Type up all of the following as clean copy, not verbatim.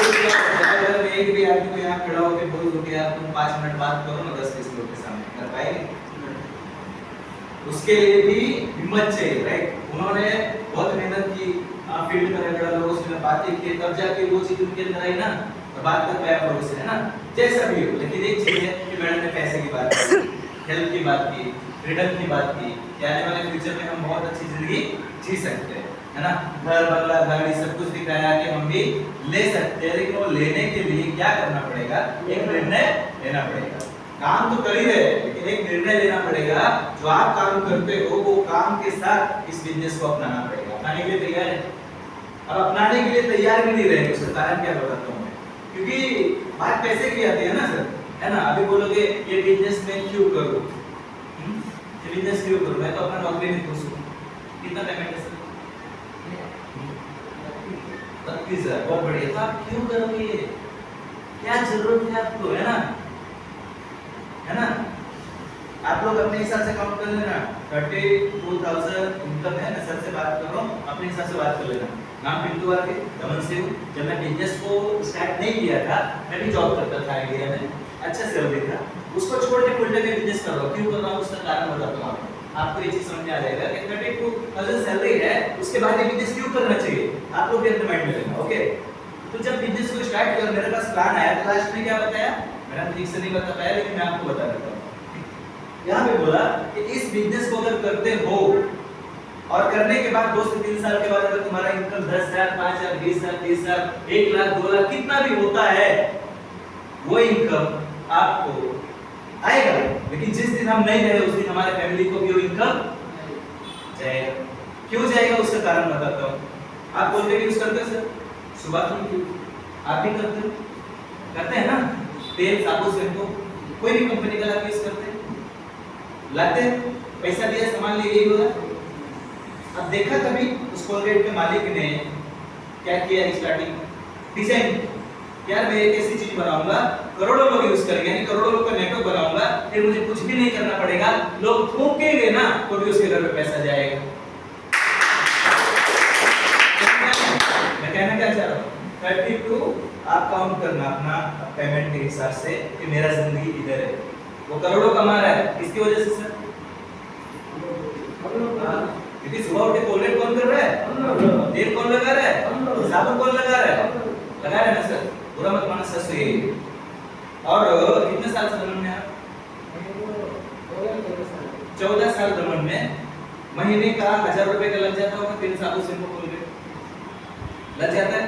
अगर एक भी आदमी को यहाँ खड़ा होकर बोल दो कि यार तुम 5 मिनट बात करो ना 10-20 लोग के सामने, कर पाएंगे? उसके लिए भी हिम्मत चाहिए, राइट? उन्होंने बहुत मेहनत की, फील्ड में रगड़ा, लोगों से बातें की, तब जाके वो चीज उनके अंदर आई ना, तो बात कर पाया लोगों से, है ना? जैसा भी हो, लेकिन एक चीज है कि मैडम ने पैसे की बात की, हेल्थ की बात की, फ्रीडम की बात की, कि आने वाले फ्यूचर में हम बहुत अच्छी जिंदगी जी सकते हैं, है ना? घर बंगला गाड़ी सब कुछ दिखाया कि हम भी ले सकते हैं, लेकिन वो लेने के लिए क्या करना पड़ेगा? एक निर्णय लेना पड़ेगा। काम तो कर ही रहे, लेकिन एक निर्णय लेना पड़ेगा। जो आप काम करते हो वो काम के साथ इस बिजनेस को अपनाना पड़ेगा। अपनाने के लिए तैयार है? अब अपनाने के लिए तैयार भी नहीं रहेंगे, उसका कारण क्या बताता हूँ मैं, क्योंकि बात पैसे की आती है ना सर, है ना? अभी बोलोगे ये बिजनेस में क्यों करूँ, ये बिजनेस क्यों करूँ, मैं तो अपना नौकरी नहीं खोजूँ, कितना पेमेंट है सर? 32,000, बहुत बढ़िया। तो आप क्यों करोगे? क्या जरूरत है आपको, है ना? है ना? आप लोग अपने हिसाब से काउंट कर लेना। 32,000 इनकम है, मैं सर से बात कर रहा हूँ, अपने हिसाब से बात कर लेना। नाम पिंटू वाले दमन से हूँ। जब मैं बिजनेस को स्टार्ट नहीं किया था, मैं भी जॉब करता था इंडिया में, अच्छा सैलरी था, उसको छोड़ के फुल टाइम बिजनेस कर रहा हूँ। क्यों कर रहा हूँ उसका कारण बताता हूँ आपको ये चीज समझ में आ जाएगा कि 32,000 सैलरी है, उसके बाद ये बिजनेस क्यों करना चाहिए, आप लोग भी अपने माइंड में लेना, ओके? तो जब बिजनेस को स्टार्ट किया, मेरे पास प्लान आया, तो लास्ट में क्या बताया, मैंने ठीक से नहीं बता पाया, लेकिन मैं आपको बता देता हूँ। यहाँ पे बोला कि इस बिजनेस को अगर करते हो और करने के बाद 2 से 3 साल के बाद अगर तुम्हारा इनकम 10,000, 5,000, 20,000, 30,000, 1 लाख, 2 लाख कितना भी होता है, वो इनकम आपको आएगा। लेकिन जिस दिन हम नहीं रहे उस दिन हमारे फैमिली को भी वो इनकम जाएगा। क्यों जाएगा उसका कारण बताता हूँ। आप बोलते हैं यूज करते हो सर, सुबह क्यों? आप भी करते हैं ना? तेल, साबुन, शैम्पू, कोई भी कंपनी का आप यूज करते हैं, लाते हैं, पैसा दिया, सामान ले, यही होगा। अब देखा कभी उस कोलगेट के मालिक ने क्या किया? स्टार्टिंग डिजाइन, यार मैं एक ऐसी चीज बनाऊंगा करोड़ों लोग यूज करेंगे, यानी करोड़ों लोग का नेटवर्क बनाऊंगा, फिर मुझे कुछ भी नहीं करना पड़ेगा, लोग थूकेंगे ना तो भी उसके घर पे पैसा जाएगा। मैं कहना क्या चाह रहा हूँ, 32 आप काउंट करना अपना पेमेंट के हिसाब से कि मेरा जिंदगी इधर है। वो करोड़ों कमा रहा है, किसकी वजह से सर? क्योंकि सुबह उठ के कोलगेट कौन कर रहा है, तेल कौन लगा रहा है, साबुन कौन लगा रहा है, लगा रहा है ना सर? बुरा मत मानो, सच तो यही है। और कितने साल से दमन में आप? 14 साल दमन में। महीने का 1,000 रुपए का लग जाता होगा, तेल, साबुन, शैम्पू, कोलगेट लग जाता है।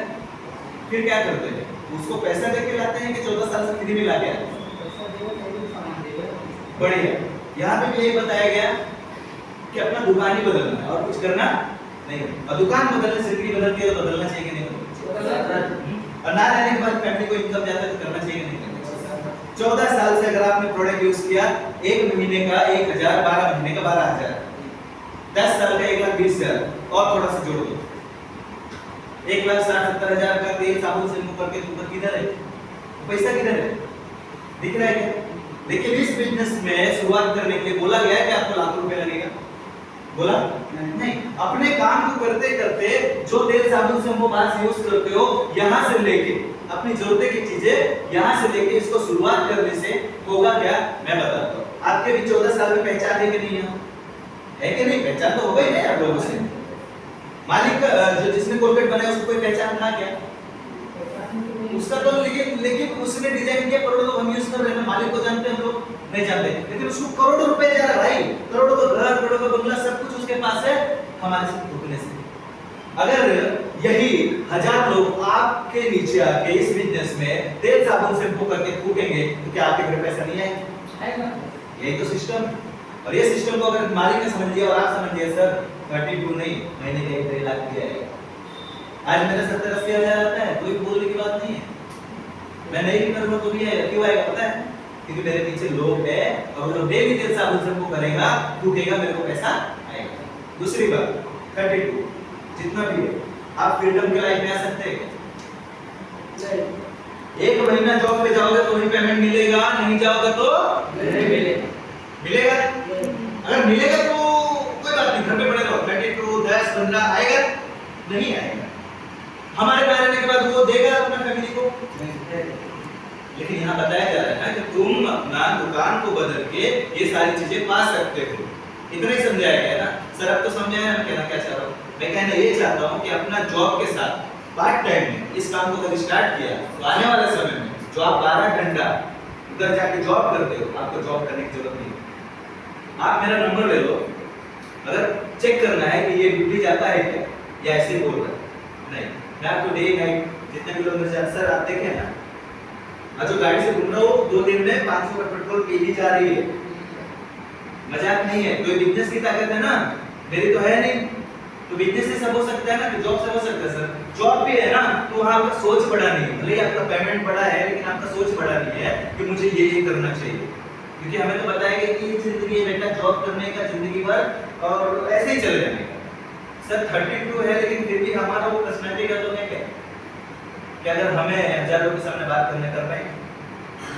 फिर क्या करते हैं? उसको पैसा देके लाते हैं कि 14 साल से फ्री में ला के आते हैं? बढ़िया। यहाँ पे भी यही बताया गया कि अपना दुकान ही बदलना है और कुछ करना नहीं। और दुकान बदलने से जिंदगी बदलती है तो बदलना चाहिए कि नहीं? और ना रहने के बाद फैमिली को इनकम जाता है तो करना चाहिए कि नहीं करना चाहिए? 14 साल से अगर आपने प्रोडक्ट यूज किया, एक महीने का 1,000, 12 महीने का 12,000, 10 साल का 1,20,000 और थोड़ा सा जोड़ दो, 1,60,70,000 का तेल, साबुन, शैम्पू करके ऊपर किधर है? पैसा किधर है? दिख रहा है क्या? लेकिन इस बिजनेस में शुरुआत करने के लिए बोला गया है कि आपको लाख रुपए लगेगा, बोला नहीं। अपने काम को करते करते जो तेल, साबुन, शैम्पू बात यूज करते हो, यहाँ से लेके अपनी जरूरत की चीजें यहाँ से लेके इसको शुरुआत करने से होगा क्या, मैं बताता हूँ। आपके भी 14 साल में पहचान है कि नहीं है कि नहीं? पहचान तो हो गई ना आप लोगों से। मालिक जो जिसने कोलगेट बनाया उसको कोई पहचान था क्या? उसका तो लेकिन उसने डिजाइन किया, करोड़ों लोग हम यूज कर रहे हैं, मालिक को जानते हैं हम लोग? नहीं जानते, लेकिन उसको करोड़ों रुपए जा रहा है भाई, करोड़ों का घर, करोड़ों का बंगला, सब कुछ उसके पास है, हमारे से ठुकने से। अगर यही 1,000 लोग आपके नीचे आके इस बिजनेस में तेल, साबुन, शैम्पू करके थूकेंगे तो क्या आपके घर पैसा नहीं आएगा? यही तो सिस्टम। और ये सिस्टम को अगर मालिक ने समझ लिया और आप समझ लिया, सर 32 नहीं, महीने का 1 लाख दिया जाएगा। आज मेरा 70-80 हज़ार आता है, कोई बोलने की बात नहीं है। मैं नहीं भी करूँगा तो भी आएगा। क्यों आएगा पता है? क्योंकि मेरे पीछे लोग हैं और जो डेली तेल, साबुन, शैम्पू करेगा, थूकेगा, मेरे को पैसा आएगा। दूसरी बात, 32 जितना भी है, आप फ्रीडम के लाइफ में आ सकते हैं? एक महीना जॉब पे जाओगे तो ही पेमेंट मिलेगा, नहीं जाओगे तो नहीं मिलेगा। मिलेगा? अगर मिलेगा तो कोई बात नहीं, घर पे पड़े रहो। 32, 10, 15 आएगा? नहीं आएगा। हमारे में रहने के बाद वो देगा अपना फैमिली को? लेकिन यहाँ बताया जा रहा है कि तुम अपना दुकान को बदल के ये सारी चीजें पा सकते हो। इतना ही समझाया गया ना सर? अब तो समझाया ना? मैं कहना क्या चाह रहा हूँ, मैं कहना ये चाहता हूँ कि अपना जॉब के साथ पार्ट टाइम में इस काम को कभी स्टार्ट किया तो आने वाले समय में जो आप 12 घंटा उधर जाके जॉब करते हो, आपको जॉब करने की जरूरत नहीं। आप मेरा नंबर ले लो, अगर चेक करना है कि ये ड्यूटी जाता है क्या या ऐसे बोल रहा है, नहीं, मैं आपको डे नाइट जितने किलोमीटर से अक्सर आप देखें ना, आज जो गाड़ी से घूम रहा हो 2 दिन में 500 का पेट्रोल पी ही जा रही है, मजाक नहीं है। तो ये बिजनेस की ताकत है ना, मेरी तो है नहीं। तो बिजनेस से सब हो सकता है ना, कि जॉब से हो सकता है सर? जॉब भी है ना, तो वहाँ आपका सोच बड़ा नहीं है, भले आपका पेमेंट बड़ा है लेकिन आपका सोच बड़ा नहीं है कि मुझे ये करना चाहिए। क्योंकि हमें तो बताया गया कि जिंदगी है बेटा जॉब करने का, जिंदगी भर और ऐसे ही चले जाने का। सर 32 है लेकिन फिर भी हमारा वो पर्सनैलिटी का तो नहीं है कि अगर हमें हजारों के सामने बात करने कर पाए,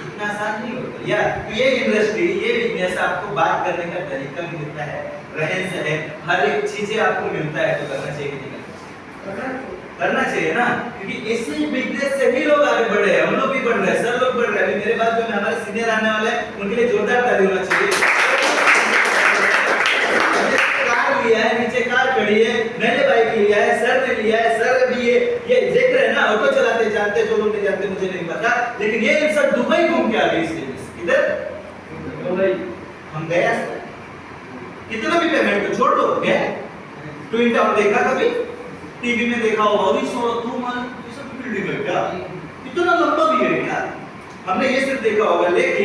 इतना आसान नहीं होता यार। तो ये इंडस्ट्री, ये बिजनेस आपको बात करने का तरीका मिलता है, रहन सहन, हर एक चीजें आपको मिलता है। तो करना चाहिए कि नहीं करना चाहिए? करना चाहिए ना, क्योंकि इसी बिजनेस से भी लोग आगे बढ़ रहे हैं, हम लोग भी बढ़ रहे हैं, सर लोग बढ़ रहे हैं। अभी मेरे बाद जो हमारे सीनियर आने वाले हैं उनके लिए जोरदार ताली होना चाहिए। कार लिया है, नीचे कार खड़ी है, मैंने बाइक लिया है, सर ने लिया है, सर भी ये देख रहे हैं ना, ऑटो चलाते जानते, जो लोग नहीं जानते मुझे नहीं पता, लेकिन ये इंसान दुबई घूम के आ गए। इस इधर दुबई हम गए, कितना भी पेमेंट तो छोड़ दो, गए ट्विन टावर देखा कभी? टीवी में देखा होगा, और इस तू मान ये सब बिल्डिंग है क्या? इतना लंबा भी है क्या? हमने ये सिर्फ देखा होगा, लेकिन